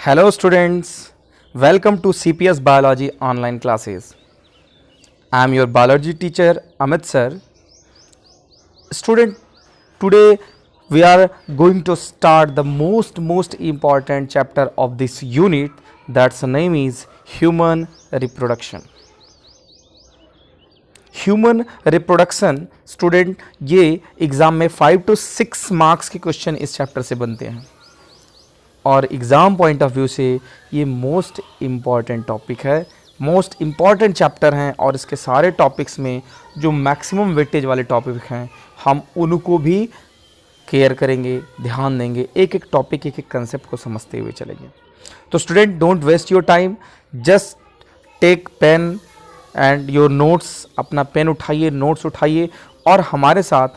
Hello students, welcome to CPS Biology online classes. I am your biology teacher Amit sir. Student, today we are going to start the most important chapter of this unit. That's name is human reproduction. Human reproduction student ये exam में 5 to 6 marks के question इस chapter से बनते हैं और exam point of view से ये मोस्ट इम्पॉर्टेंट टॉपिक है, मोस्ट इम्पॉर्टेंट चैप्टर हैं और इसके सारे टॉपिक्स में जो मैक्सिमम वेटेज वाले टॉपिक हैं हम उनको भी केयर करेंगे, ध्यान देंगे, एक एक टॉपिक एक एक कंसेप्ट को समझते हुए चलेंगे. तो student don't waste your time, just take pen and your notes, अपना पेन उठाइए, नोट्स उठाइए और हमारे साथ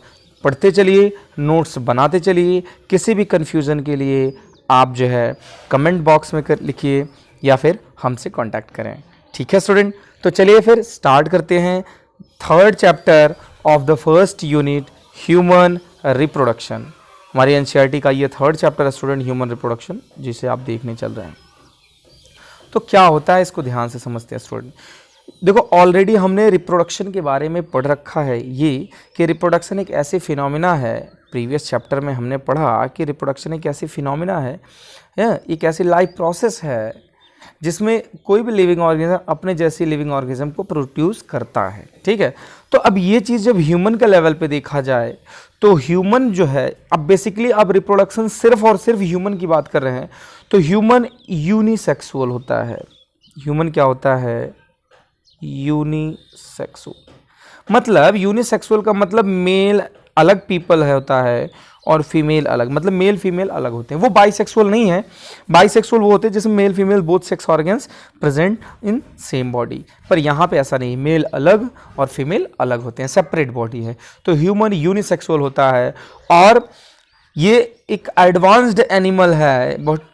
पढ़ते चलिए, नोट्स बनाते चलिए. किसी भी कन्फ्यूज़न के लिए आप जो है कमेंट बॉक्स में लिखिए या फिर हमसे कांटेक्ट करें. ठीक है स्टूडेंट, तो चलिए फिर स्टार्ट करते हैं third chapter of the first unit human reproduction. हमारी एनसीईआरटी का ये थर्ड चैप्टर है स्टूडेंट, ह्यूमन रिप्रोडक्शन, जिसे आप देखने चल रहे हैं. तो क्या होता है इसको ध्यान से समझते हैं स्टूडेंट. देखो ऑलरेडी हमने रिप्रोडक्शन के बारे में पढ़ रखा है ये कि रिप्रोडक्शन एक ऐसी फिनोमिना है. प्रीवियस चैप्टर में हमने पढ़ा कि रिप्रोडक्शन एक ऐसी फिनोमिना है, एक ऐसी लाइफ प्रोसेस है जिसमें कोई भी लिविंग ऑर्गेनिज्म अपने जैसी लिविंग ऑर्गेनिज्म को प्रोड्यूस करता है. ठीक है, तो अब ये चीज़ जब ह्यूमन के लेवल पे देखा जाए तो ह्यूमन जो है, अब बेसिकली अब रिप्रोडक्शन सिर्फ और सिर्फ ह्यूमन की बात कर रहे हैं तो ह्यूमन यूनिसेक्सुअल होता है. ह्यूमन क्या होता है? यूनिसेक्सुअल. मतलब यूनिसेक्सुअल का मतलब मेल अलग पीपल है होता है और फीमेल अलग, मतलब मेल फीमेल अलग होते हैं. वो बाइसेक्सुअल नहीं है. बाइसेक्सुअल वो होते हैं जिसमें male female both sex organs present in same body, पर यहाँ पे ऐसा नहीं, मेल अलग और फीमेल अलग होते हैं, सेपरेट बॉडी है. तो ह्यूमन यूनिसेक्सुअल होता है और ये एक एडवांस्ड एनिमल है बहुत,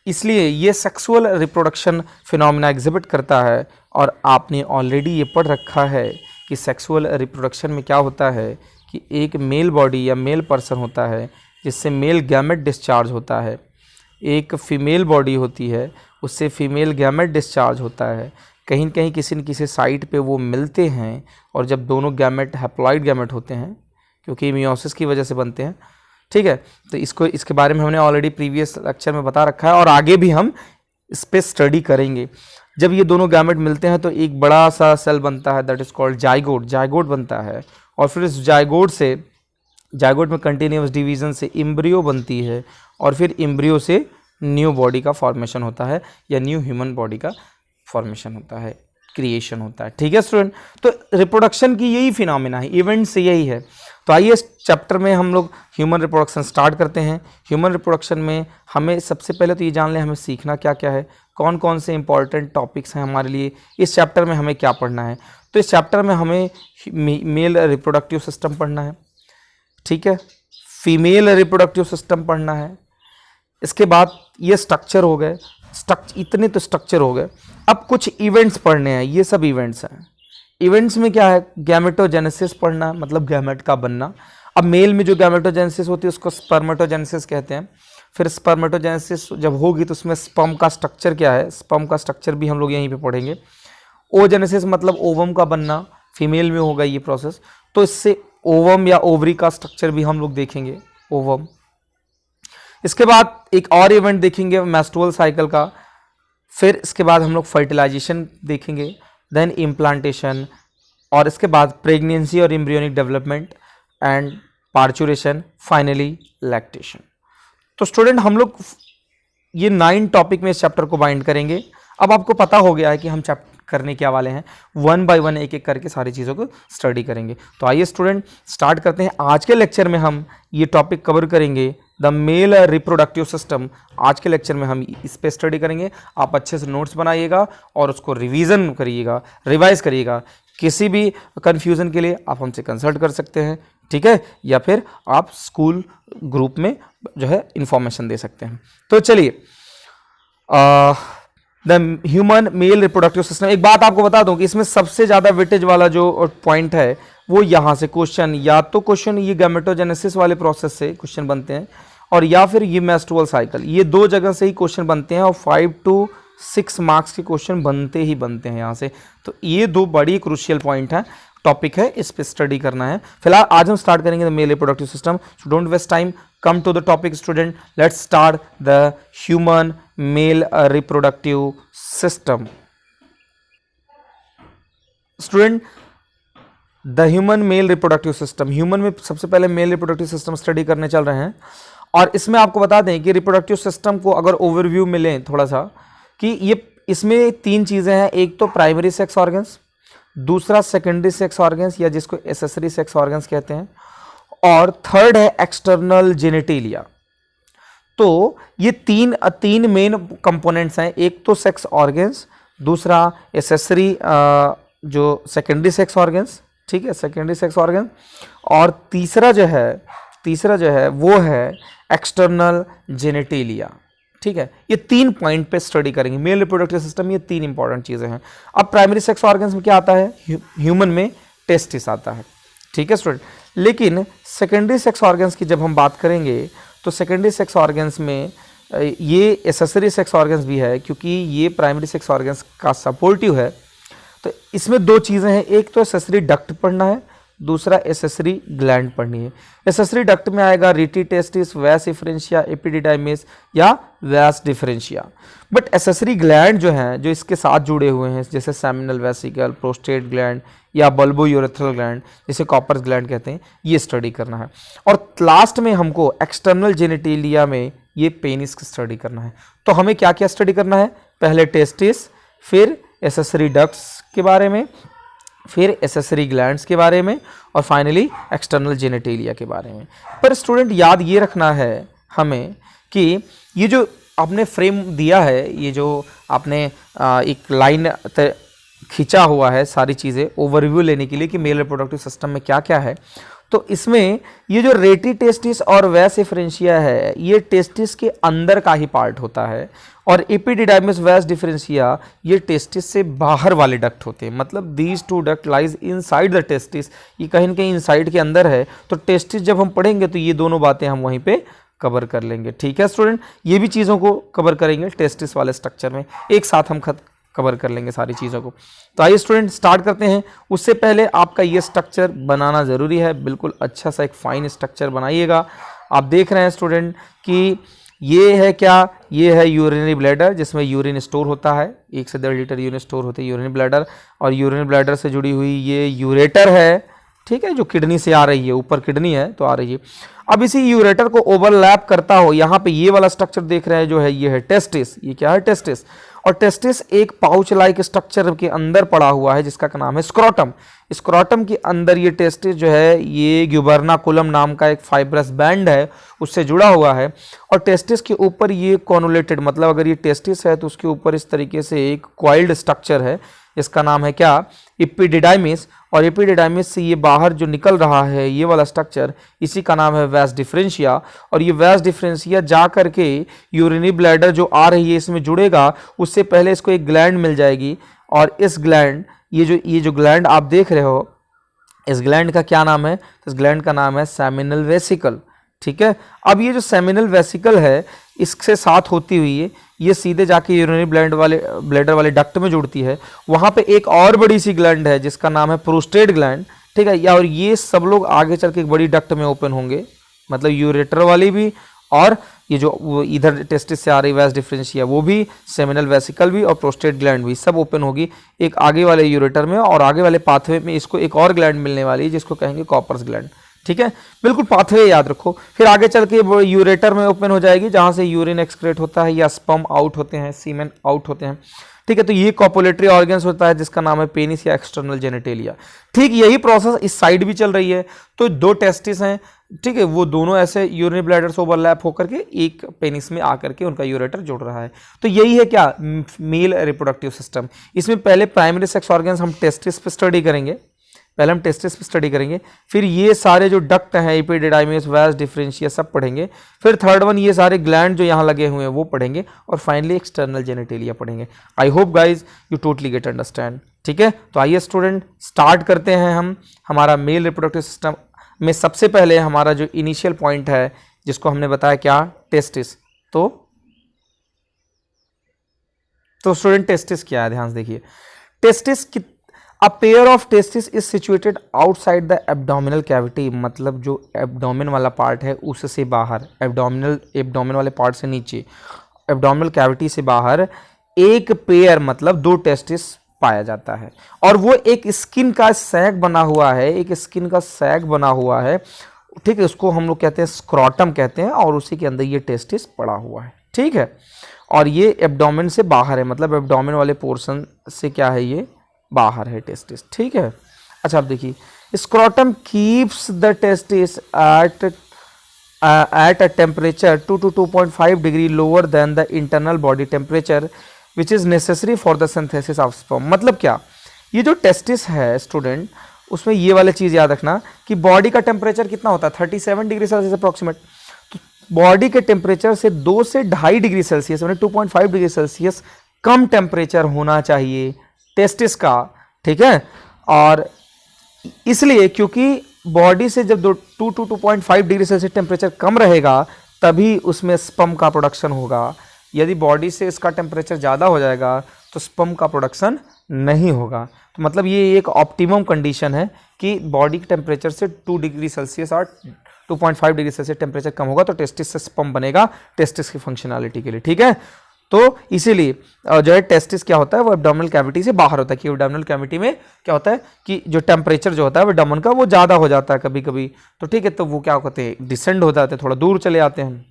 इसलिए ये सेक्सुअल रिप्रोडक्शन फिनोमिना एग्जिबिट करता है. और आपने ऑलरेडी ये पढ़ रखा है कि सेक्सुअल रिप्रोडक्शन में क्या होता है कि एक मेल बॉडी या मेल पर्सन होता है जिससे मेल गैमेट डिस्चार्ज होता है, एक फीमेल बॉडी होती है उससे फीमेल गैमेट डिस्चार्ज होता है. कहीं न कहीं किसी न किसी साइट पे वो मिलते हैं और जब दोनों गैमेट हैप्लॉइड गैमेट होते हैं क्योंकि मियोसिस की वजह से बनते हैं. ठीक है, तो इसके बारे में हमने ऑलरेडी प्रीवियस लेक्चर में बता रखा है और आगे भी हम इस पर स्टडी करेंगे. जब ये दोनों गैमेट मिलते हैं तो एक बड़ा सा सेल बनता है, that is called zygote. Zygote बनता है और फिर इस जाइगोट में कंटिन्यूअस डिवीजन से एम्ब्रियो बनती है और फिर एम्ब्रियो से न्यू बॉडी का फॉर्मेशन होता है या न्यू ह्यूमन बॉडी का फॉर्मेशन होता है, क्रिएशन होता है. ठीक है स्टूडेंट, तो रिप्रोडक्शन की यही फिनोमिना है, इवेंट से यही है. तो आइए इस चैप्टर में हम लोग ह्यूमन रिप्रोडक्शन स्टार्ट करते हैं. ह्यूमन रिप्रोडक्शन में हमें सबसे पहले तो ये जान लें हमें सीखना क्या क्या है, कौन कौन से इंपॉर्टेंट टॉपिक्स हैं हमारे लिए, इस चैप्टर में हमें क्या पढ़ना है. तो इस चैप्टर में हमें मेल रिप्रोडक्टिव सिस्टम पढ़ना है, ठीक है, फीमेल रिप्रोडक्टिव सिस्टम पढ़ना है. इसके बाद ये स्ट्रक्चर हो गए, इतने तो स्ट्रक्चर हो गए. अब कुछ इवेंट्स पढ़ने हैं, ये सब इवेंट्स हैं. इवेंट्स में क्या है? गैमेटोजेनेसिस पढ़ना, मतलब गैमेट का बनना. अब मेल में जो गैमेटोजेनेसिस होती है उसको स्पर्मेटोजेनेसिस कहते हैं. फिर स्पर्मेटोजेनेसिस जब होगी तो उसमें स्पर्म का स्ट्रक्चर क्या है, स्पर्म का स्ट्रक्चर भी हम लोग यहीं पे पढ़ेंगे. ओजेनेसिस मतलब ओवम का बनना, फीमेल में होगा ये प्रोसेस, तो इससे ओवम या ओवरी का स्ट्रक्चर भी हम लोग देखेंगे, ओवम. इसके बाद एक और इवेंट देखेंगे मेस्ट्रुअल साइकिल का. फिर इसके बाद हम लोग फर्टिलाइजेशन देखेंगे, देन इम्प्लांटेशन और इसके बाद प्रेगनेंसी और embryonic development and parturition, finally lactation. तो स्टूडेंट हम लोग ये 9 टॉपिक में इस चैप्टर को बाइंड करेंगे. अब आपको पता हो गया है कि हम चैप्टर करने क्या वाले हैं, 1 बाय 1 एक एक करके सारी चीज़ों को स्टडी करेंगे. तो आइए स्टूडेंट स्टार्ट करते हैं. आज के लेक्चर में हम ये टॉपिक कवर करेंगे, द मेल रिप्रोडक्टिव सिस्टम. आज के लेक्चर में हम इस पे स्टडी करेंगे. आप अच्छे से नोट्स बनाइएगा और उसको रिवीजन करिएगा, रिवाइज करिएगा. किसी भी कन्फ्यूज़न के लिए आप हमसे कंसल्ट कर सकते हैं, ठीक है, या फिर आप स्कूल ग्रुप में जो है इंफॉर्मेशन दे सकते हैं. तो चलिए the human male reproductive system. एक बात आपको बता दूं कि इसमें सबसे ज़्यादा वेटेज वाला जो पॉइंट है वो यहाँ से क्वेश्चन, या तो क्वेश्चन ये गैमेटोजेनेसिस वाले प्रोसेस से क्वेश्चन बनते हैं और या फिर ये मेंस्ट्रुअल साइकिल, ये दो जगह से ही क्वेश्चन बनते हैं और 5 to 6 मार्क्स के क्वेश्चन बनते ही बनते हैं यहाँ से। तो ये दो बड़ी क्रूशियल पॉइंट है, टॉपिक है, इस पे स्टडी करना है। फिलहाल आज हम स्टार्ट करेंगे the male reproductive system. So don't waste time, come to the topic student, let's start the human male reproductive system. Student, the human male reproductive system, human में सबसे पहले मेल रिप्रोडक्टिव सिस्टम स्टडी करने चल रहे हैं। और इसमें आपको बता दें कि रिप्रोडक्टिव सिस्टम को अगर ओवरव्यू में लें थोड़ा सा, कि ये इसमें 3 चीज़ें हैं। एक तो प्राइमरी सेक्स ऑर्गन्स, दूसरा सेकेंडरी सेक्स ऑर्गन्स या जिसको एसेसरी सेक्स ऑर्गन्स कहते हैं, और थर्ड है एक्सटर्नल जेनिटेलिया। तो ये तीन मेन कंपोनेंट्स हैं। एक तो सेक्स ऑर्गन्स, दूसरा एसेसरी जो सेकेंडरी सेक्स ऑर्गन्स, ठीक है, सेकेंडरी सेक्स ऑर्गन, और तीसरा जो है वो है एक्सटर्नल जेनिटेलिया। ठीक है, ये 3 पॉइंट पे स्टडी करेंगे मेल रिप्रोडक्टिव सिस्टम। ये 3 इंपॉर्टेंट चीज़ें हैं। अब प्राइमरी सेक्स ऑर्गन्स में क्या आता है? ह्यूमन में टेस्टिस आता है। ठीक है स्टूडेंट, लेकिन सेकेंडरी सेक्स ऑर्गन्स की जब हम बात करेंगे तो सेकेंडरी सेक्स ऑर्गन्स में ये एसेसरी सेक्स ऑर्गन्स भी है, क्योंकि ये प्राइमरी सेक्स ऑर्गन्स का सपोर्टिव है। तो इसमें 2 चीज़ें हैं, एक तो एसेसरी डक्ट पढ़ना है, दूसरा एसेसरी ग्लैंड पढ़नी है। एसेसरी डक्ट में आएगा रीटी टेस्टिस, वैस डिफरेंशिया, एपिडिडाइमिस या वैस डिफरेंशिया। बट एसेसरी ग्लैंड जो हैं, जो इसके साथ जुड़े हुए हैं, जैसे सेमिनल वेसिकल, प्रोस्टेट ग्लैंड या बल्बो यूरेथ्रल ग्लैंड, जिसे कॉपर्स ग्लैंड कहते हैं, ये स्टडी करना है। और लास्ट में हमको एक्सटर्नल जेनिटेलिया में ये पेनिस की स्टडी करना है। तो हमें क्या क्या स्टडी करना है? पहले टेस्टिस, फिर एसेसरी डक्ट्स के बारे में, फिर एसेसरी ग्लैंड्स के बारे में, और फाइनली एक्सटर्नल जेनिटेलिया के बारे में। पर स्टूडेंट याद ये रखना है हमें कि ये जो आपने फ्रेम दिया है, ये जो आपने एक लाइन खींचा हुआ है सारी चीज़ें ओवरव्यू लेने के लिए कि मेल रिप्रोडक्टिव सिस्टम में क्या क्या है, तो इसमें ये जो रेटी टेस्टिस और वैस डिफरेंशिया है, ये टेस्टिस के अंदर का ही पार्ट होता है, और एपिडिडाइमिस वैस डिफरेंशिया ये टेस्टिस से बाहर वाले डक्ट होते हैं। मतलब these 2 duct lies inside the testis, ये कहीं ना कहीं इनसाइड के अंदर है। तो टेस्टिस जब हम पढ़ेंगे तो ये दोनों बातें हम वहीं पे कवर कर लेंगे। ठीक है स्टूडेंट, ये भी चीज़ों को कवर करेंगे टेस्टिस वाले स्ट्रक्चर में, एक साथ हम कवर कर लेंगे सारी चीज़ों को। तो आइए स्टूडेंट स्टार्ट करते हैं। उससे पहले आपका ये स्ट्रक्चर बनाना ज़रूरी है, बिल्कुल अच्छा सा एक फाइन स्ट्रक्चर बनाइएगा। आप देख रहे हैं स्टूडेंट कि ये है क्या? ये है यूरिनरी ब्लैडर, जिसमें यूरिन स्टोर होता है, 1 से 1.5 लीटर यूरिन स्टोर होते हैं यूरिनरी ब्लैडर। और यूरिनरी ब्लैडर से जुड़ी हुई ये यूरेटर है, ठीक है, जो किडनी से आ रही है, ऊपर किडनी है तो आ रही है। अब इसी यूरेटर को ओवरलैप करता हो, यहाँ पे ये वाला स्ट्रक्चर देख रहे हैं जो है, ये है टेस्टिस। ये क्या है? टेस्टिस। और टेस्टिस एक पाउच लाइक स्ट्रक्चर के अंदर पड़ा हुआ है जिसका नाम है स्क्रोटम। स्क्रोटम के अंदर ये टेस्टिस जो है, ये ग्यूबर्नाकुलम नाम का एक फाइब्रस बैंड है, उससे जुड़ा हुआ है। और टेस्टिस के ऊपर ये कॉनुलेटेड, मतलब अगर ये टेस्टिस है तो उसके ऊपर इस तरीके से एक कॉइल्ड स्ट्रक्चर है, इसका नाम है क्या? एपिडिडाइमिस। और एपिडिडाइमिस से ये बाहर जो निकल रहा है ये वाला स्ट्रक्चर, इसी का नाम है वैस डिफरेंशिया। और ये वैस डिफरेंशिया जा करके यूरिनरी ब्लैडर जो आ रही है इसमें जुड़ेगा, उससे पहले इसको एक ग्लैंड मिल जाएगी। और इस ग्लैंड, ये जो ग्लैंड आप देख रहे हो, इस ग्लैंड का क्या नाम है? इस ग्लैंड का नाम है सेमिनल वेसिकल। ठीक है, अब ये जो सेमिनल वेसिकल है, इससे साथ होती हुई ये सीधे जाके यूरिनरी ब्लैडर वाले डक्ट में जुड़ती है। वहाँ पे एक और बड़ी सी ग्लैंड है जिसका नाम है प्रोस्टेट ग्लैंड। ठीक है, या और ये सब लोग आगे चल के एक बड़ी डक्ट में ओपन होंगे, मतलब यूरेटर वाली भी, और ये जो इधर टेस्टिस से आ रही वैस डिफरेंशिया वो भी, सेमिनल वेसिकल भी, और प्रोस्टेट ग्लैंड भी, सब ओपन होगी एक आगे वाले यूरेटर में। और आगे वाले पाथवे में इसको एक और ग्लैंड मिलने वाली है जिसको कहेंगे कॉपर्स ग्लैंड। ठीक है, बिल्कुल पाथवे याद रखो। फिर आगे चल के वो यूरेटर में ओपन हो जाएगी जहाँ से यूरिन एक्सक्रेट होता है या स्पर्म आउट होते हैं, सीमेन आउट होते हैं। ठीक है, तो ये कॉपुलेटरी ऑर्गन्स होता है जिसका नाम है पेनिस या एक्सटर्नल जेनिटेलिया। ठीक, यही प्रोसेस इस साइड भी चल रही है। तो 2 टेस्टिस हैं, ठीक है, वो दोनों ऐसे यूरिनरी ब्लैडर से ओवरलैप होकर के एक पेनिस में आकर के उनका यूरेटर जुड़ रहा है। तो यही है क्या? Mail reproductive system. इसमें पहले प्राइमरी सेक्स ऑर्गन्स हम टेस्टिस पे स्टडी करेंगे, फिर ये सारे जो डक्ट हैं, एपिडिडाइमिस, वैस डिफरेंशिया, सब पढ़ेंगे। फिर थर्ड वन ये सारे ग्लैंड जो यहाँ लगे हुए हैं वो पढ़ेंगे, और फाइनली एक्सटर्नल जेनिटेलिया पढ़ेंगे। I hope guys you totally get understand. ठीक है, तो आइए स्टूडेंट स्टार्ट करते हैं हम हमारा मेल रिप्रोडक्टिव सिस्टम में। सबसे पहले हमारा जो इनिशियल पॉइंट है जिसको हमने बताया क्या, टेस्टिस। तो स्टूडेंट टेस्टिस क्या है, ध्यान से देखिए। टेस्टिस की a pair of testis is situated outside the abdominal cavity, मतलब जो एब्डोमेन वाला पार्ट है उससे बाहर, एब्डोमेन वाले पार्ट से नीचे, एब्डोमिनल कैविटी से बाहर एक पेयर मतलब 2 टेस्टिस पाया जाता है, और वो एक स्किन का सैग बना हुआ है, एक स्किन का सैग बना हुआ है, ठीक है। उसको हम लोग कहते हैं स्क्रोटम कहते हैं, और उसी के अंदर ये टेस्टिस पड़ा हुआ है, ठीक है। और ये एब्डोमेन से बाहर है, मतलब एब्डोमेन वाले पोर्शन से क्या है, ये बाहर है टेस्टिस, ठीक है। अच्छा आप देखिए, scrotum keeps the testis at a temperature 2 to 2.5 degree lower than the internal body temperature which is necessary for the synthesis of sperm. मतलब क्या, ये जो टेस्टिस है स्टूडेंट, उसमें ये वाली चीज याद रखना कि बॉडी का टेम्परेचर कितना होता है, 37 डिग्री सेल्सियस अप्रोक्सीमेट। तो बॉडी के टेम्परेचर से 2 से 2.5 डिग्री सेल्सियस, मतलब 2.5 डिग्री सेल्सियस कम टेम्परेचर होना चाहिए टेस्टिस का, ठीक है। और इसलिए क्योंकि बॉडी से जब 2 to 2.5 डिग्री सेल्सियस टेम्परेचर कम रहेगा तभी उसमें स्पर्म का प्रोडक्शन होगा। यदि बॉडी से इसका टेम्परेचर ज़्यादा हो जाएगा तो स्पर्म का प्रोडक्शन नहीं होगा। तो मतलब ये एक ऑप्टिमम कंडीशन है कि बॉडी के टेम्परेचर से 2 डिग्री सेल्सियस और 2.5 डिग्री सेल्सियस टेम्परेचर कम होगा तो टेस्टिस से स्पर्म बनेगा टेस्टिस की फंक्शनैलिटी के लिए, ठीक है। तो इसीलिए जो है टेस्टिस क्या होता है, वो एब्डोमिनल कैविटी से बाहर होता है, कि एब्डोमिनल कैविटी में क्या होता है कि जो टेम्परेचर जो होता है एब्डोमेन का वो ज़्यादा हो जाता है कभी कभी, तो ठीक है, तो वो क्या कहते हैं, डिसेंड हो जाते हैं, थोड़ा दूर चले आते हैं,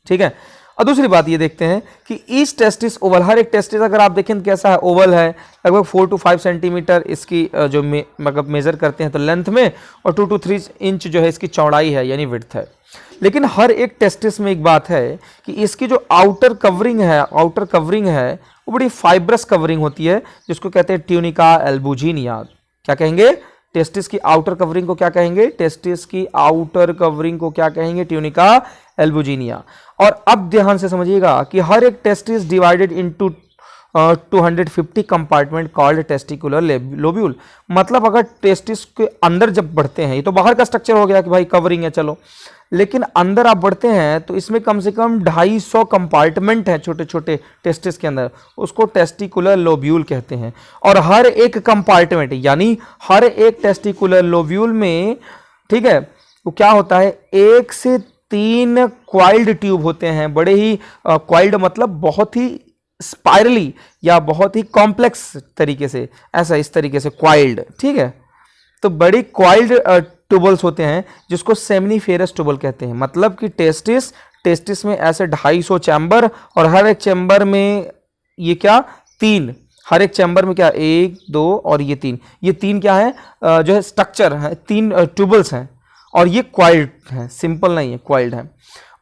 ठीक है। और दूसरी बात ये देखते हैं कि ईच टेस्टिस ओवल, हर एक टेस्टिस अगर आप देखें तो कैसा है, ओवल है, लगभग 4 to 5 सेंटीमीटर इसकी जो मतलब मेजर करते हैं तो लेंथ में, और 2 to 3 इंच जो है इसकी चौड़ाई है, यानी विड्थ है। लेकिन हर एक टेस्टिस में एक बात है कि इसकी जो आउटर कवरिंग है वो बड़ी फाइब्रस कवरिंग होती है, जिसको कहते हैं ट्यूनिका एल्बुजिनिया। क्या कहेंगे, टेस्टिस की आउटर कवरिंग को क्या कहेंगे, टेस्टिस की आउटर कवरिंग को क्या कहेंगे, ट्यूनिका एल्बुजिनिया। और अब ध्यान से समझिएगा कि हर एक testis divided into 250 compartment called testicular lobule. मतलब अगर टेस्टिस के अंदर जब बढ़ते हैं, ये तो बाहर का स्ट्रक्चर हो गया कि भाई कवरिंग है चलो, लेकिन अंदर आप बढ़ते हैं तो इसमें कम से कम 250 कंपार्टमेंट हैं छोटे छोटे टेस्टिस के अंदर, उसको टेस्टिकुलर लोब्यूल कहते हैं। और हर एक कंपार्टमेंट यानी हर एक टेस्टिकुलर लोब्यूल में, ठीक है, वो क्या होता है, 1 से 3 क्वाइल्ड ट्यूब होते हैं, बड़े ही क्वाइल्ड मतलब बहुत ही स्पाइरली या बहुत ही कॉम्प्लेक्स तरीके से, ऐसा इस तरीके से क्वाइल्ड, ठीक है। तो बड़ी क्वाइल्ड ट्यूबल्स होते हैं जिसको सेमनीफेरस ट्यूबल कहते हैं। मतलब कि टेस्टिस में ऐसे 250 चैम्बर, और हर एक चैम्बर में ये क्या, 3, हर एक चैम्बर में क्या 1 2 और ये 3, ये 3 क्या है, जो है स्ट्रक्चर है, 3 ट्यूबल्स हैं, और ये क्वाइल्ड है, सिंपल नहीं है, क्वाइल्ड है।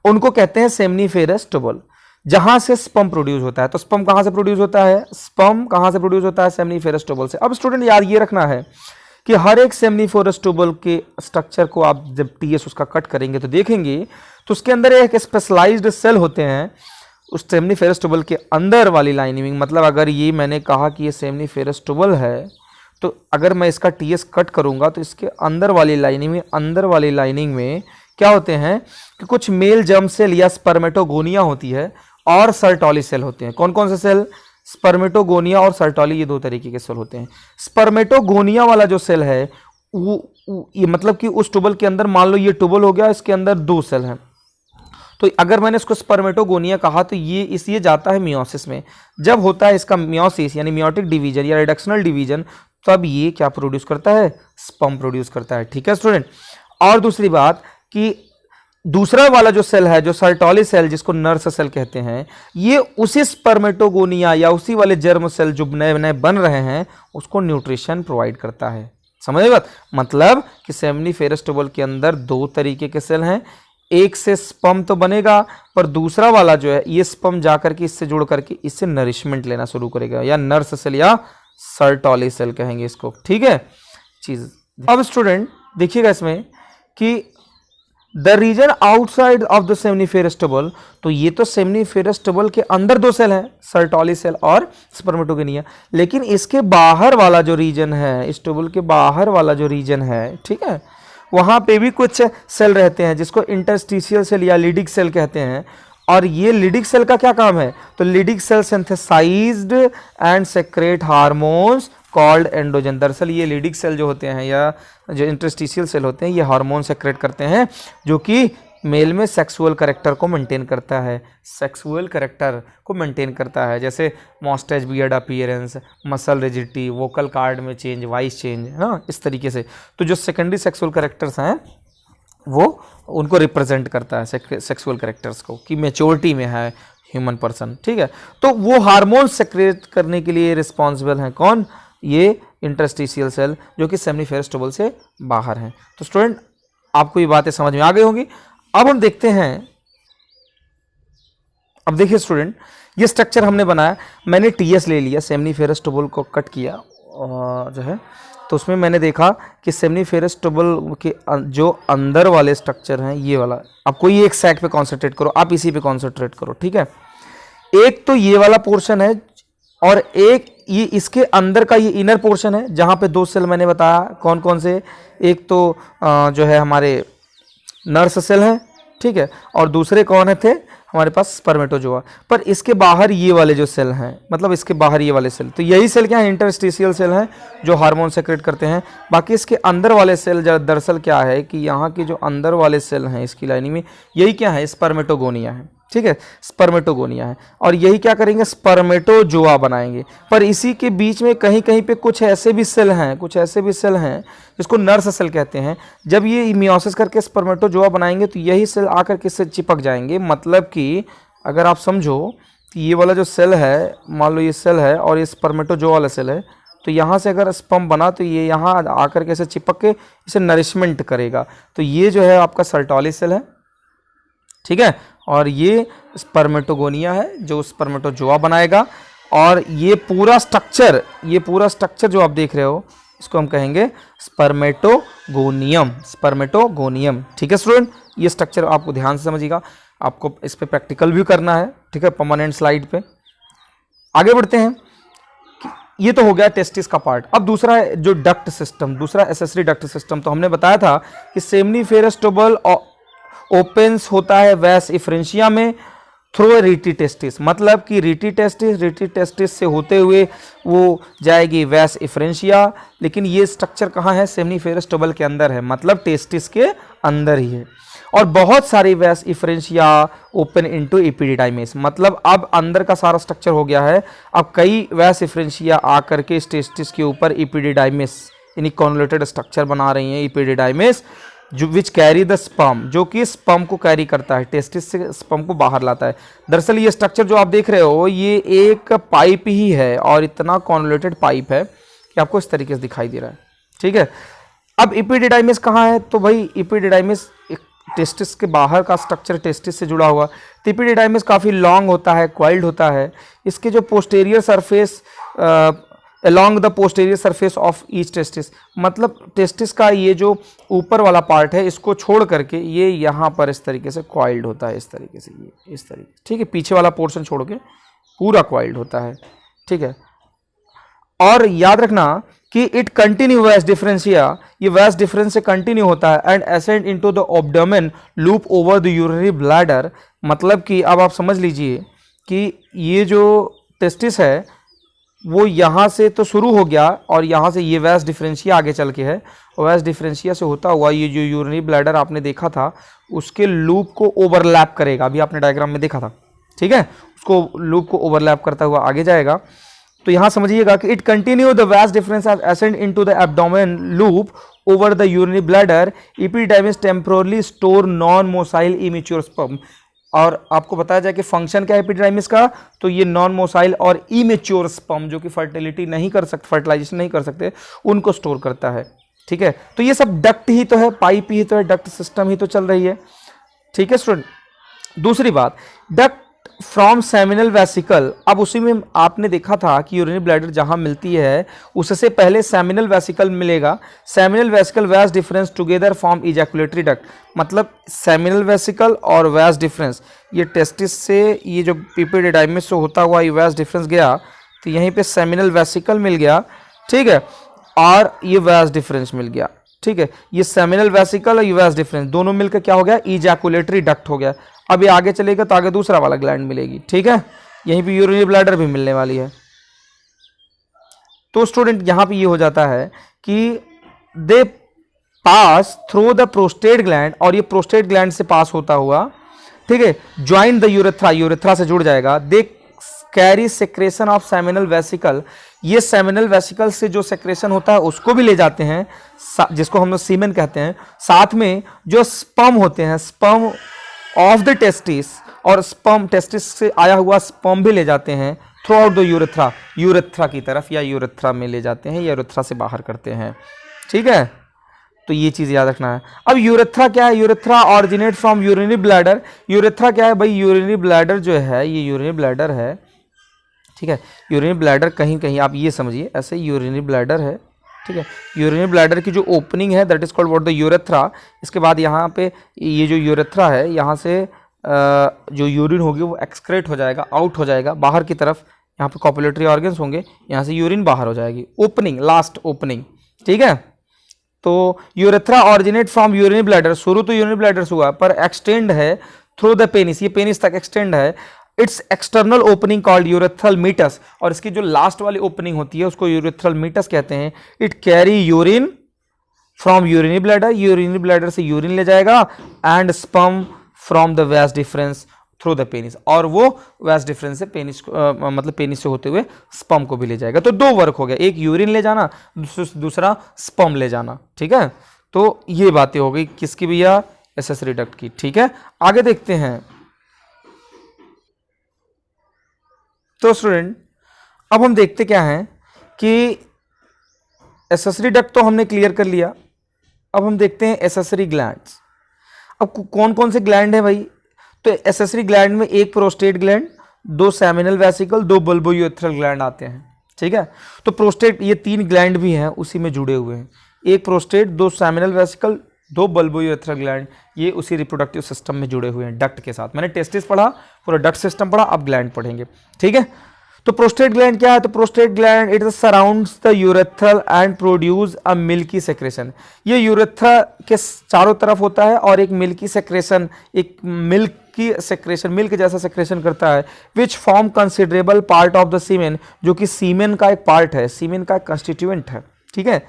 उनको कहते हैं सेमनीफेरस ट्यूबल, जहां से स्पर्म प्रोड्यूस होता है। तो स्पर्म कहां से प्रोड्यूस होता है, स्पर्म कहां से प्रोड्यूस होता है, सेमनीफेरस ट्यूबल से। अब स्टूडेंट याद ये रखना है कि हर एक सेमनीफेरस ट्यूबल के स्ट्रक्चर को आप जब टीएस उसका कट करेंगे तो देखेंगे तो उसके अंदर एक स्पेशलाइज्ड सेल होते हैं उस सेमनीफेरस ट्यूबल के अंदर वाली लाइनिंग। मतलब अगर ये मैंने कहा कि ये सेमनीफेरस ट्यूबल है, तो अगर मैं इसका टीएस कट करूंगा तो इसके अंदर वाली लाइनिंग में क्या होते हैं कि कुछ मेल जर्म सेल या स्पर्मेटोगोनिया होती है, और सर्टोली सेल होते हैं। कौन कौन से सेल, स्पर्मेटोगोनिया और सर्टोली, ये 2 तरीके के सेल होते हैं। स्पर्मेटोगोनिया वाला जो सेल है वो ये मतलब कि उस ट्यूबल के अंदर, मान लो ये ट्यूबल हो गया, इसके अंदर 2 सेल हैं, तो अगर मैंने इसको स्पर्मेटोगोनिया कहा तो ये जाता है मियोसिस में। जब होता है इसका मियोसिस यानी मियोटिक डिवीजन या रिडक्शनल डिवीजन, तब ये क्या प्रोड्यूस करता है, स्पर्म प्रोड्यूस करता है, ठीक है स्टूडेंट। और दूसरी बात कि दूसरा वाला जो सेल है, जो सर्टोली सेल जिसको नर्स सेल कहते हैं, ये उसी स्पर्मेटोगोनिया या उसी वाले जर्म सेल जो नए नए बन रहे हैं उसको न्यूट्रिशन प्रोवाइड करता है। समझ बात, मतलब कि सेमनीफेरस ट्यूबल के अंदर 2 तरीके के सेल हैं, एक से स्पर्म तो बनेगा, पर दूसरा वाला जो है ये स्पर्म जाकर के इससे जुड़ करके इससे नरिशमेंट लेना शुरू करेगा, या नर्स सेल या सर्टोली सेल कहेंगे इसको, ठीक है चीज। अब स्टूडेंट देखिएगा इसमें कि the reason outside of the seminiferous tubule, तो ये तो सेमनीफेरस ट्यूबल के अंदर 2 सेल हैं, सर्टोली सेल और स्पर्मेटोगोनिया, लेकिन इसके बाहर वाला जो रीजन है, इस ट्यूबल के बाहर वाला जो रीजन है, ठीक है, वहाँ पे भी कुछ सेल रहते हैं जिसको इंटरस्टिशियल सेल या लीडिक सेल कहते हैं। और ये लीडिक सेल का क्या काम है, तो Leydig cell synthesized and secrete hormones called androgen. दरअसल ये लीडिक सेल जो होते हैं या जो इंटरस्टिशियल सेल होते हैं ये हार्मोन सेक्रेट करते हैं जो कि मेल में सेक्सुअल कैरेक्टर को मेंटेन करता है, सेक्सुअल कैरेक्टर को मेंटेन करता है, जैसे moustache, beard appearance, muscle rigidity, vocal cord में चेंज, वॉइस चेंज, है ना, इस तरीके से। तो जो सेकेंडरी सेक्सुअल कैरेक्टर्स हैं वो उनको रिप्रेजेंट करता है, सेक्सुअल कैरेक्टर्स को, कि मैच्योरिटी में है ह्यूमन पर्सन, ठीक है। तो वो हार्मोन सेक्रेट करने के लिए रिस्पॉन्सिबल हैं कौन, ये इंटरस्टिशियल सेल जो कि सेमिनिफेरस ट्यूबल से बाहर हैं। तो स्टूडेंट आपको ये बातें समझ में आ गई होंगी। अब हम देखते हैं, अब देखिए स्टूडेंट, ये स्ट्रक्चर हमने बनाया, मैंने टीएस ले लिया, सेमिनिफेरस ट्यूबल को कट किया जो है, तो उसमें मैंने देखा कि सेमिनिफेरस ट्यूबल के जो अंदर वाले स्ट्रक्चर हैं ये वाला, आपको ये एक साइड पे कॉन्सेंट्रेट करो, आप इसी पे कॉन्सेंट्रेट करो, ठीक है। एक तो ये वाला पोर्शन है और एक ये इसके अंदर का ये इनर पोर्शन है जहाँ पे दो सेल मैंने बताया कौन कौन से, एक तो जो है हमारे नर्स सेल हैं, ठीक है, और दूसरे कौन है थे हमारे पास स्पर्मेटोजोआ। पर इसके बाहर ये वाले जो सेल हैं, मतलब इसके बाहर ये वाले सेल, तो यही सेल क्या है, इंटरस्टिशियल सेल हैं जो हार्मोन सेक्रेट करते हैं। बाकी इसके अंदर वाले सेल दरअसल क्या है कि यहाँ के जो अंदर वाले सेल हैं इसकी लाइनिंग में, यही क्या है, स्पर्मेटोगोनिया है, ठीक है, स्पर्मेटोगोनिया है, और यही क्या करेंगे, स्पर्मेटोजोआ बनाएंगे। पर इसी के बीच में कहीं कहीं पे कुछ ऐसे भी सेल हैं, कुछ ऐसे भी सेल हैं जिसको नर्स सेल कहते हैं। जब ये मियोसिस करके स्पर्मेटोजोआ बनाएंगे तो यही सेल आकर के इससे चिपक जाएंगे। मतलब कि अगर आप समझो कि ये वाला जो सेल है, मान लो ये सेल है और ये स्पर्मेटोजोआ वाला सेल है, तो यहाँ से अगर स्पर्म बना तो ये यहाँ आकर के इसे चिपक के इसे नरिशमेंट करेगा। तो ये जो है आपका सर्टोली सेल है, ठीक है, और ये स्पर्मेटोगोनिया है जो स्पर्मेटोजोआ बनाएगा। और ये पूरा स्ट्रक्चर जो आप देख रहे हो इसको हम कहेंगे स्पर्मेटोगोनियम, स्पर्मेटोगोनियम, ठीक है स्टूडेंट। ये स्ट्रक्चर आपको ध्यान से समझिएगा, आपको इस पे प्रैक्टिकल भी करना है, ठीक है, परमानेंट स्लाइड पे। आगे बढ़ते हैं, ये तो हो गया टेस्टिस का पार्ट। अब दूसरा है जो डक्ट सिस्टम, दूसरा एसेसरी डक्ट सिस्टम। तो हमने बताया था कि सेमिनिफेरस ट्यूबल ओपेंस होता है वैस इफ्रेंशिया में थ्रू रीटी टेस्टिस, मतलब कि रीटी टेस्टिस से होते हुए वो जाएगी वैस इफ्रेंशिया। लेकिन ये स्ट्रक्चर कहाँ है, सेमिनिफेरस ट्यूबल के अंदर है, मतलब टेस्टिस के अंदर ही है। और बहुत सारी वैस इफ्रेंशिया ओपन इनटू एपिडिडाइमिस, मतलब अब अंदर का सारा स्ट्रक्चर हो गया है। अब कई वैस इफ्रेंशिया आकर के टेस्टिस के ऊपर एपिडिडाइमिस यानी कॉन्वोल्यूटेड स्ट्रक्चर बना रही हैं, एपिडिडाइमिस जो विच कैरी द स्पर्म, जो कि स्पर्म को कैरी करता है, टेस्टिस से स्पर्म को बाहर लाता है। दरअसल ये स्ट्रक्चर जो आप देख रहे हो ये एक पाइप ही है, और इतना कॉन्वोल्यूटेड पाइप है कि आपको इस तरीके से दिखाई दे रहा है, ठीक है। अब एपिडिडाइमिस कहाँ है, तो भाई एपिडिडाइमिस टेस्टिस के बाहर का स्ट्रक्चर, टेस्टिस से जुड़ा हुआ। तो एपिडिडाइमिस काफ़ी लॉन्ग होता है, क्वाइल्ड होता है। इसके जो posterior surface along the posterior surface of each testis, मतलब टेस्टिस का ये जो ऊपर वाला पार्ट है इसको छोड़ करके ये यहाँ पर इस तरीके से क्वाइल्ड होता है, इस तरीके से, ये इस तरीके, ठीक है, पीछे वाला पोर्शन छोड़ के पूरा क्वाइल्ड होता है, ठीक है। और याद रखना कि इट कंटिन्यू वैस डिफरेंशिया, ये वैस डिफरेंस से कंटिन्यू होता है and ascend into the abdomen loop over the urinary bladder. मतलब कि अब आप समझ लीजिए कि ये जो टेस्टिस है वो यहाँ से तो शुरू हो गया और यहाँ से ये वैस डिफरेंशिया आगे चल के है, और वैस डिफरेंशिया से होता हुआ ये जो यूरिनरी ब्लैडर आपने देखा था उसके लूप को ओवरलैप करेगा, अभी आपने डायग्राम में देखा था, ठीक है, उसको लूप को ओवरलैप करता हुआ आगे जाएगा। तो यहाँ समझिएगा कि it continue the vas deferens ascend into the abdomen loop over the urinary bladder, epididymis temporarily store non motile immature sperm. और आपको बताया जाए कि फंक्शन क्या है एपिडिडाइमिस का, तो ये नॉन मोसाइल और इमेच्योर स्पर्म जो कि फर्टिलिटी नहीं कर सकते, फर्टिलाइजेशन नहीं कर सकते, उनको स्टोर करता है, ठीक है। तो ये सब डक्ट ही तो है, पाइप ही तो है, डक्ट सिस्टम ही तो चल रही है, ठीक है स्टूडेंट। दूसरी बात, डक्ट फ्रॉम सेमिनल वेसिकल। अब उसी में आपने देखा था कि यूरिनरी ब्लैडर जहां मिलती है उससे पहले सेमिनल वेसिकल मिलेगा। सेमिनल वेसिकल वैस difference together form ejaculatory duct, मतलब सेमिनल वेसिकल और वैस डिफरेंस, ये टेस्टिस से ये जो एपिडिडाइमिस से होता हुआ ये वैस डिफरेंस गया तो यहीं पे सेमिनल वेसिकल मिल गया, ठीक है, और ये वैस डिफरेंस मिल गया, ठीक है, ये सेमिनल वेसिकल और यूएस डिफरेंस दोनों मिलकर क्या हो गया, इजैकुलेटरी डक्ट हो गया। अब ये आगे चलेगा तो आगे दूसरा वाला ग्लैंड मिलेगी, ठीक है, यहीं पे यूरिनरी ब्लैडर भी मिलने वाली है। तो स्टूडेंट यहां पे ये हो जाता है कि they pass through the prostate gland, और ये प्रोस्टेट ग्लैंड से पास होता हुआ, ठीक है, ज्वाइन द यूरेथ्रा, यूरेथ्रा से जुड़ जाएगा। They carry secretion of seminal vesicle, ये सेमिनल वेसिकल से जो सेक्रेशन होता है उसको भी ले जाते हैं, जिसको हम लोग सीमेन कहते हैं। साथ में जो स्पर्म होते हैं, स्पर्म ऑफ द टेस्टिस, और स्पर्म टेस्टिस से आया हुआ स्पर्म भी ले जाते हैं through out the urethra, urethra की तरफ या यूरेथ्रा में ले जाते हैं, या यूरेथ्रा से बाहर करते हैं, ठीक है। तो ये चीज याद रखना है। अब यूरेथ्रा क्या है, urethra originate from urinary bladder. Urethra क्या है भाई, यूरिनरी ब्लैडर जो है, ये यूरिनरी ब्लैडर है, ठीक है। यूरिनरी ब्लैडर कहीं कहीं आप ये समझिए ऐसे यूरिनरी ब्लैडर है, ठीक है। यूरिनरी ब्लैडर की जो ओपनिंग है that is called what the urethra. इसके बाद यहाँ पे ये जो यूरेथ्रा है, यहाँ से जो यूरिन होगी वो एक्सक्रेट हो जाएगा, आउट हो जाएगा बाहर की तरफ। यहाँ पे कॉपुलेटरी ऑर्गन्स होंगे, यहाँ से यूरिन बाहर हो जाएगी, ओपनिंग, लास्ट ओपनिंग, ठीक है। तो urethra originate from urinary bladder, शुरू तो यूरिनरी ब्लैडर से हुआ पर एक्सटेंड है थ्रू द पेनिस, ये पेनिस तक एक्सटेंड है। It's external opening called urethral meatus, और इसकी जो लास्ट वाली ओपनिंग होती है उसको यूरेथ्रल मीटस कहते हैं। It carry urine from urinary bladder, urinary bladder से यूरिन ले जाएगा, and sperm from the vas deferens through the penis, और वो वास डिफरेंस से पेनिस मतलब पेनिस से होते हुए स्पर्म को भी ले जाएगा। तो दो वर्क हो गया, एक यूरिन ले जाना, दूसरा स्पर्म ले जाना, ठीक है। तो ये बातें हो गई किसकी भैया, एसेसरी डक्ट की, ठीक है। आगे देखते हैं। तो स्टूडेंट अब हम देखते क्या हैं कि एसेसरी डक्ट तो हमने क्लियर कर लिया, अब हम देखते हैं एसेसरी ग्लैंड्स। अब कौन कौन से ग्लैंड है भाई, तो एसेसरी ग्लैंड में एक प्रोस्टेट ग्लैंड, दो सेमिनल वेसिकल, दो बल्बोयूरेथ्रल ग्लैंड आते हैं, ठीक है। तो प्रोस्टेट, ये तीन ग्लैंड भी हैं उसी में जुड़े हुए हैं, एक प्रोस्टेट, दो सेमिनल वेसिकल, दो बल्बोयूरेथ्रल ग्लैंड, ये उसी रिप्रोडक्टिव सिस्टम में जुड़े हुए हैं डक्ट के साथ। मैंने टेस्टिस पढ़ा, पूरा डक्ट सिस्टम पढ़ा, अब ग्लैंड पढ़ेंगे, ठीक है। तो प्रोस्टेट ग्लैंड क्या है, तो prostate gland it surrounds the urethral and produce a milky secretion. ये यूरेथ्रा के चारों तरफ होता है और एक मिल्की सेक्रेशन, एक मिल्क की सेक्रेशन, मिल्क जैसा सेक्रेशन करता है, which form considerable part of the semen, जो कि सीमेन का एक पार्ट है, सीमेन का एक कंस्टिट्यूएंट है, ठीक है।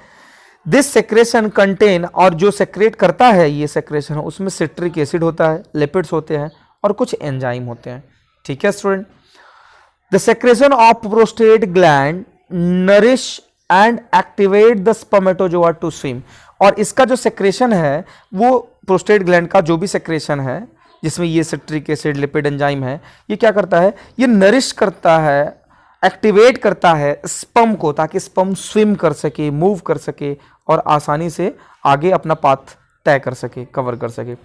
दिस सेक्रेशन कंटेन, और जो सेक्रेट करता है ये सेक्रेशन, उसमें सिट्रिक एसिड होता है, लिपिड्स होते हैं और कुछ एंजाइम होते हैं, ठीक है student. The secretion of prostate gland nourish and activate the spermatozoa to swim, और इसका जो सेक्रेशन है वो प्रोस्टेट ग्लैंड का जो भी सेक्रेशन है जिसमें ये सिट्रिक एसिड, लिपिड, एंजाइम है, ये क्या करता है, ये नरिश करता है, एक्टिवेट करता है स्पर्म को, ताकि स्पर्म स्विम कर सके, मूव कर सके और आसानी से आगे अपना पाथ तय कर सके, कवर कर सके।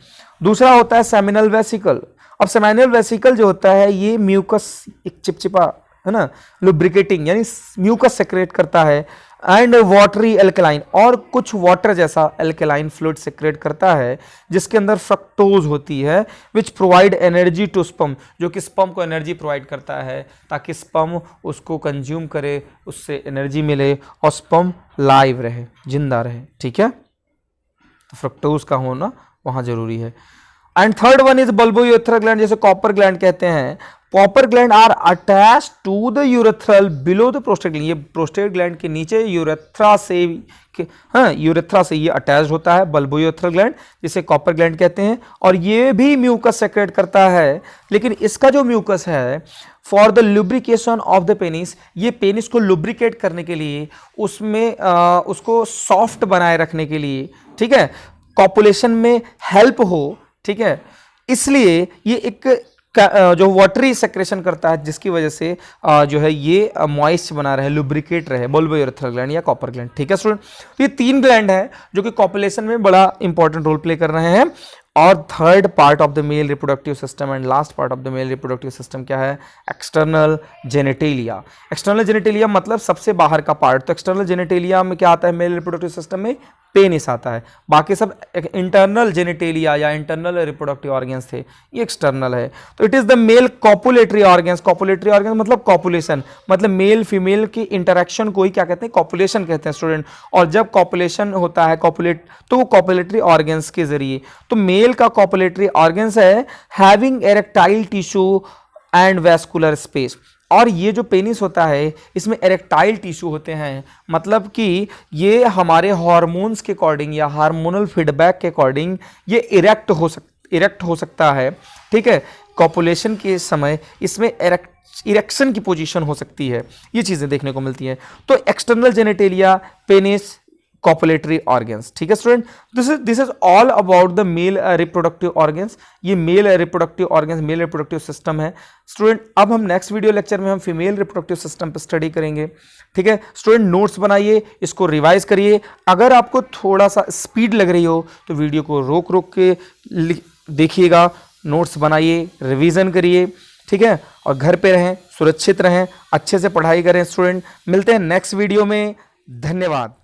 दूसरा होता है सेमिनल वेसिकल। अब सेमिनल वेसिकल जो होता है ये म्यूकस, एक चिपचिपा है ना, लुब्रिकेटिंग यानी म्यूकस सेक्रेट करता है, एंड वाटरी एल्कलाइन, और कुछ वाटर जैसा एल्कलाइन फ्लूइड सेक्रेट करता है जिसके अंदर फ्रक्टोज होती है, which provide energy to sperm, जो कि स्पर्म को एनर्जी प्रोवाइड करता है ताकि स्पर्म उसको कंज्यूम करे, उससे एनर्जी मिले और स्पर्म लाइव रहे, जिंदा रहे, ठीक है। तो फ्रक्टोज का होना वहां जरूरी है। And third one is bulbourethral gland, जैसे कॉपर ग्लैंड कहते हैं। Cowper gland are attach to the urethral below the prostate gland, ये प्रोस्टेट ग्लैंड के नीचे यूरेथ्रा से, हाँ यूरेथ्रा से ये अटैच होता है बल्बोयूरेथ्रल ग्लैंड, जिसे कॉपर ग्लैंड कहते हैं, और ये भी म्यूकस सेक्रेट करता है। लेकिन इसका जो म्यूकस है for the lubrication of the penis, ये पेनिस को लुब्रिकेट करने के लिए, उसमें उसको सॉफ्ट बनाए रखने के लिए, ठीक है, कॉपुलेशन में हेल्प हो, ठीक है, इसलिए ये एक जो वाटरी सेक्रेशन करता है जिसकी वजह से जो है ये मॉइस्ट बना रहे, लुब्रिकेट रहे, बल्बोयूरेथ्रल ग्लैंड या कॉपर ग्लैंड, ठीक है स्टूडेंट। तो ये तीन ग्लैंड है जो कि कॉपुलेशन में बड़ा इंपॉर्टेंट रोल प्ले कर रहे हैं और third part of the male reproductive system and last part of the male reproductive system क्या है? External genitalia. एक्सटर्नल जेनेटेलिया मतलब सबसे बाहर का पार्ट। तो एक्सटर्नल जेनेटेलिया में क्या आता है? मेल रिप्रोडक्टिव सिस्टम में पेनिस आता है। बाकी सब इंटरनल जेनेटेलिया या इंटरनल रिप्रोडक्टिव ऑर्गन्स थे, ये एक्सटर्नल है। तो it is the male copulatory organs. Copulatory organs मतलब कॉपुलेशन, मतलब मेल फीमेल की इंटरेक्शन को ही क्या कहते हैं? कॉपुलेशन कहते हैं स्टूडेंट। और जब कॉपुलेशन होता है कॉपुलेट, तो वो कॉपुलेटरी ऑर्गन्स के जरिए। तो मेल का कॉपुलेटरी ऑर्गन्स है having erectile tissue and vascular space. और ये जो पेनिस होता है इसमें एरेक्टाइल टिश्यू होते हैं, मतलब कि ये हमारे हार्मोन्स के अकॉर्डिंग या हार्मोनल फीडबैक के अकॉर्डिंग ये इरेक्ट हो सकता है। ठीक है, कॉपुलेशन के समय इसमें इरेक्शन की पोजीशन हो सकती है, ये चीज़ें देखने को मिलती हैं। तो external genitalia, penis, copulatory organs. ठीक है student, this is all about the male reproductive organs. ये male reproductive organs, male reproductive system है स्टूडेंट। अब हम नेक्स्ट वीडियो लेक्चर में हम फीमेल रिप्रोडक्टिव सिस्टम पर स्टडी करेंगे। ठीक है स्टूडेंट, नोट्स बनाइए, इसको रिवाइज करिए। अगर आपको थोड़ा सा स्पीड लग रही हो तो वीडियो को रोक रोक के देखिएगा, नोट्स बनाइए, रिवीजन करिए। ठीक है, और घर पे रहें, सुरक्षित रहें, अच्छे से पढ़ाई करें स्टूडेंट। मिलते हैं नेक्स्ट वीडियो में, धन्यवाद।